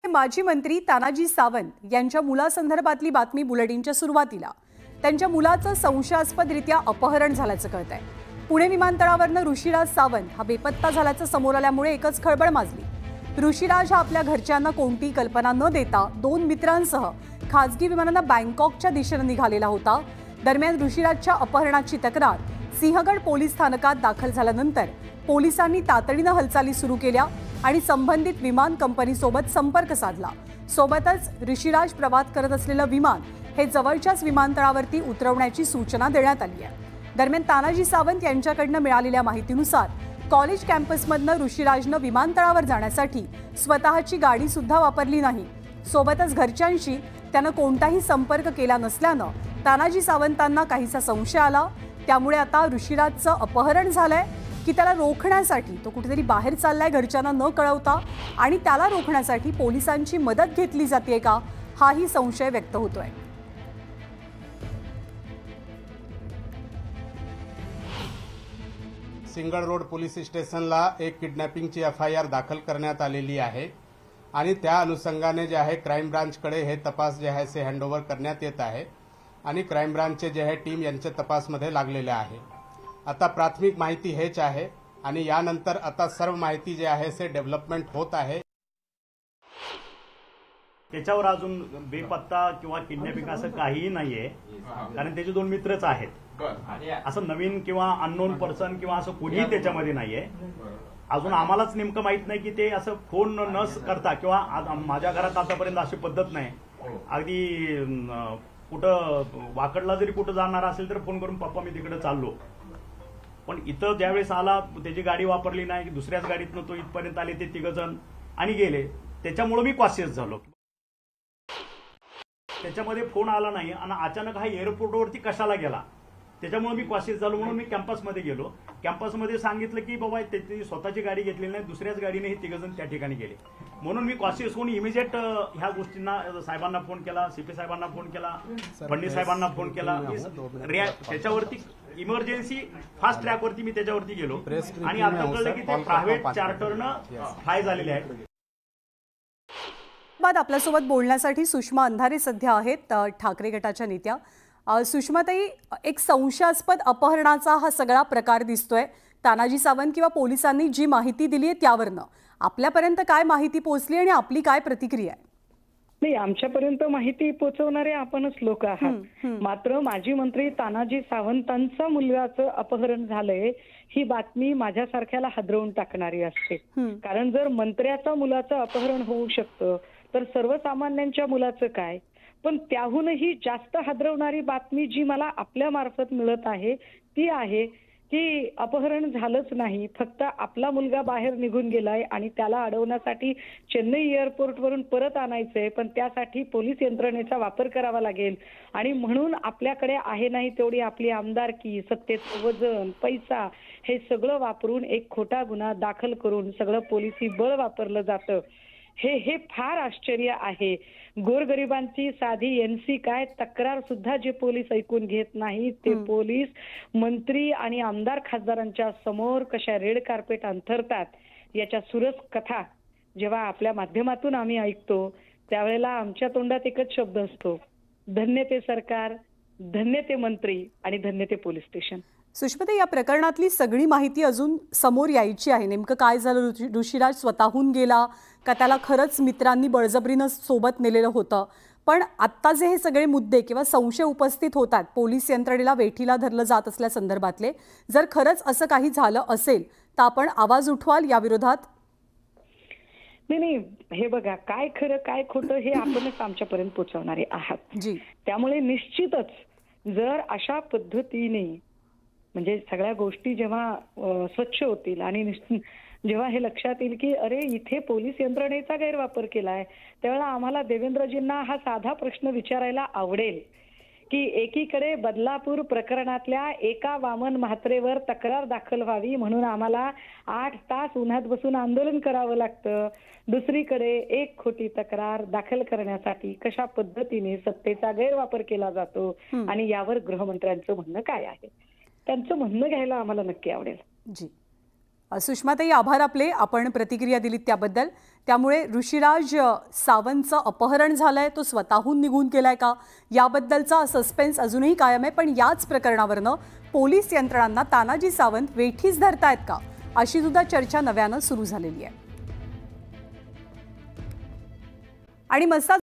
माजी मंत्री तानाजी सावंत यांच्या मुलासंदर्भातली बातमी बुलेटिनच्या सुरुवातीला त्यांच्या मुलाचं संशयास्पदरित्या अपहरण झाल्याचं कळतंय। पुणे विमानतळावरनं ऋषीराज सावंत हा बेपत्ता झाल्याचं समोर आल्यामुळे एकच खळबळ माजली। ऋषीराज हा आपल्या घरच्यांना कोणतीही कल्पना न देता 2 मित्रांसह खासगी विमानानं बँकॉकच्या दिशेने निघालेला होता। दरम्यान ऋषीराजच्या अपहरणाची तक्रार सिंहगड पोलीस स्थानकात दाखल झाल्यानंतर पोलिसांनी तातडीनं हालचाली सुरू केल्या आणि संबंधित विमान कंपनीसोबत संपर्क साधला। सोबतच ऋषीराज प्रवास करत असलेलं विमान हे जवळच्याच विमानतळावरती उतरवण्याची सूचना देण्यात आली आहे। दरम्यान तानाजी सावंत यांच्याकडनं मिळालेल्या माहितीनुसार कॉलेज कॅम्पसमधनं ऋषीराजनं विमानतळावर जाण्यासाठी स्वतःची गाडी सुद्धा वापरली नाही। सोबतच घरच्यांशी त्यानं कोणताही संपर्क केला नसल्यानं तानाजी सावंतांना काहीसा संशय आला। त्यामुळे आता ऋषीराजचं अपहरण झालंय की त्याला रोखण्यासाठी तो कुठेतरी बाहेर चाललाय घरच्यांना न कळवता आणि त्याला रोखण्यासाठी पोलिसांची मदत घेतली जाते का, हाही संशय व्यक्त होतोय। सिंहगड रोड पोलीस स्टेशनला एक किडनॅपिंगची FIR दाखल करण्यात आलेली आहे आणि त्या अनुषंगाने जे आहे क्राईम ब्रांचकडे हे तपास जे आहे ते हँडओव्हर करण्यात येत आहे आणि क्राईम ब्रांचचे जे आहे टीम यांच्या तपासमध्ये लागलेले आहे। आता प्राथमिक माहिती हेच आहे आणि यानंतर आता सर्व माहिती जे आहे ते डेव्हलपमेंट होत आहे। त्याच्यावर अजून बेपत्ता किंवा किडनॅपिंग असं काहीही नाहीये, कारण त्याचे 2 मित्रच आहेत। असं नवीन किंवा अननोन पर्सन किंवा असं कोणीही त्याच्यामध्ये नाहीये। अजून आम्हालाच नेमकं माहित नाही की ते असं फोन न करता किंवा माझ्या घरात आतापर्यंत अशी पद्धत नाही। अगदी कुठं वाकडला जरी कुठं जाणार असेल तर फोन करून पप्पा मी तिकडे चाललो, पण इथं ज्यावेळेस आला त्याची गाडी वापरली नाही, दुसऱ्याच गाडीतनं तो इथपर्यंत आले ते 3 जण आणि गेले। त्याच्यामुळे मी कॉशियस झालो। त्याच्यामध्ये फोन आला नाही आणि अचानक हा एअरपोर्टवरती कशाला गेला त्याच्यामुळे मी कॉशियस झालो। म्हणून मी कॅम्पसमध्ये गेलो। कॅम्पसमध्ये सांगितलं की बाबा त्याची स्वतःची गाडी घेतलेली नाही, दुसऱ्याच गाडीने हे 3 जण त्या ठिकाणी गेले। म्हणून मी कॉशियस होऊन इमिजिएट ह्या गोष्टींना साहेबांना फोन केला, CP साहेबांना फोन केला, फडणवीस साहेबांना फोन केला। त्याच्यावरती इमर्जन्सी फास्ट ट्रॅकवरती मी त्याच्यावरती गेलो आणि आता कळलं की ते प्रायव्हेट चार्टरनं फ्लाय झालेले आहे। आपल्यासोबत बोलण्यासाठी सुषमा अंधारे सध्या आहेत, ठाकरे गटाच्या नेत्या। सुषमाताई, एक संशयास्पद अपहरणाचा हा सगळा प्रकार दिसतोय। तानाजी सावंत किंवा पोलिसांनी जी माहिती दिली आहे त्यावरनं आपल्यापर्यंत काय माहिती पोहोचली आणि आपली काय प्रतिक्रिया आहे? नाही, आमच्यापर्यंत माहिती पोहोचवणारे आपणच लोक आहात। मात्र माजी मंत्री तानाजी सावंतांचा मुलगाचं अपहरण झालंय ही बातमी माझ्यासारख्याला हादरवून टाकणारी असते। कारण जर मंत्र्याच्या मुलाचं अपहरण होऊ शकतं तर सर्वसामान्यांच्या मुलाचं काय? पण त्याहूनही जास्त हादरवणारी बातमी जी मला आपल्या मार्फत मिळत आहे ती आहे की अपहरण झालंच नाही, फक्त आपला मुलगा बाहेर निघून गेलाय आणि त्याला अडवण्यासाठी चेन्नई एअरपोर्टवरून परत आणायचंय, पण त्यासाठी पोलीस यंत्रणेचा वापर करावा लागेल आणि म्हणून आपल्याकडे आहे नाही तेवढी आपली आमदारकी, सत्तेचं वजन, पैसा हे सगळं वापरून एक खोटा गुन्हा दाखल करून सगळं पोलिसी बळ वापरलं जातं। हे फार आश्चर्य आहे। गोरगरिबांची साधी NC काय तक्रार सुद्धा जे पोलीस ऐकून घेत नाहीत ते पोलीस मंत्री आणि आमदार खासदारांच्या समोर कशा रेड कार्पेट अंथरतात याच्या सुरस कथा जेव्हा आपल्या माध्यमातून आम्ही ऐकतो त्यावेळेला आमच्या तोंडात एकच शब्द असतो, धन्य ते सरकार, धन्य ते मंत्री आणि धन्य ते पोलीस स्टेशन। सुषमाताई, या प्रकरणातली सगळी माहिती अजून समोर यायची आहे। नेमकं काय झालं? ऋषीराज स्वतःहून गेला का त्याला खरंच मित्रांनी बळजबरीनं सोबत नेलेलं होतं? पण आत्ता जे हे सगळे मुद्दे किंवा संशय उपस्थित होतात पोलीस यंत्रणेला वेठीला धरलं जात असल्या संदर्भातले, जर खरंच असं काही झालं असेल तर आपण आवाज उठवाल या विरोधात? नाही, हे बघा, काय खरं काय खोटं हे आपणच आमच्यापर्यंत पोहोचवणारे आहात। त्यामुळे निश्चितच जर अशा पद्धतीने म्हणजे सगळ्या गोष्टी जेव्हा स्वच्छ होतील आणि जेव्हा हे लक्षात येईल की अरे इथे पोलीस यंत्रणेचा गैरवापर केलाय, त्यावेळेला आम्हाला देवेंद्रजींना हा साधा प्रश्न विचारायला आवडेल की एकीकडे बदलापूर प्रकरणातल्या एका वामन म्हात्रेवर तक्रार दाखल व्हावी म्हणून आम्हाला 8 तास उन्हात बसून आंदोलन करावं लागतं, दुसरीकडे एक खोटी तक्रार दाखल करण्यासाठी कशा पद्धतीने सत्तेचा गैरवापर केला जातो आणि यावर गृहमंत्र्यांचं म्हणणं काय आहे त्यांचं म्हणणं घ्यायला आम्हाला नक्की आवडेल। सुषमाताई, आभार आपले, आपण प्रतिक्रिया दिलीत त्याबद्दल. त्यामुळे ऋषिराज सावंतचं अपहरण झालंय, तो स्वतःहून निघून गेलाय का, याबद्दलचा सस्पेन्स अजूनही कायम आहे. पण याच प्रकरणावरनं पोलीस यंत्रणांना तानाजी सावंत वेठीस धरतायत का, अशी सुद्धा चर्चा नव्यानं सुरू झालेली आहे. आणि मस्ता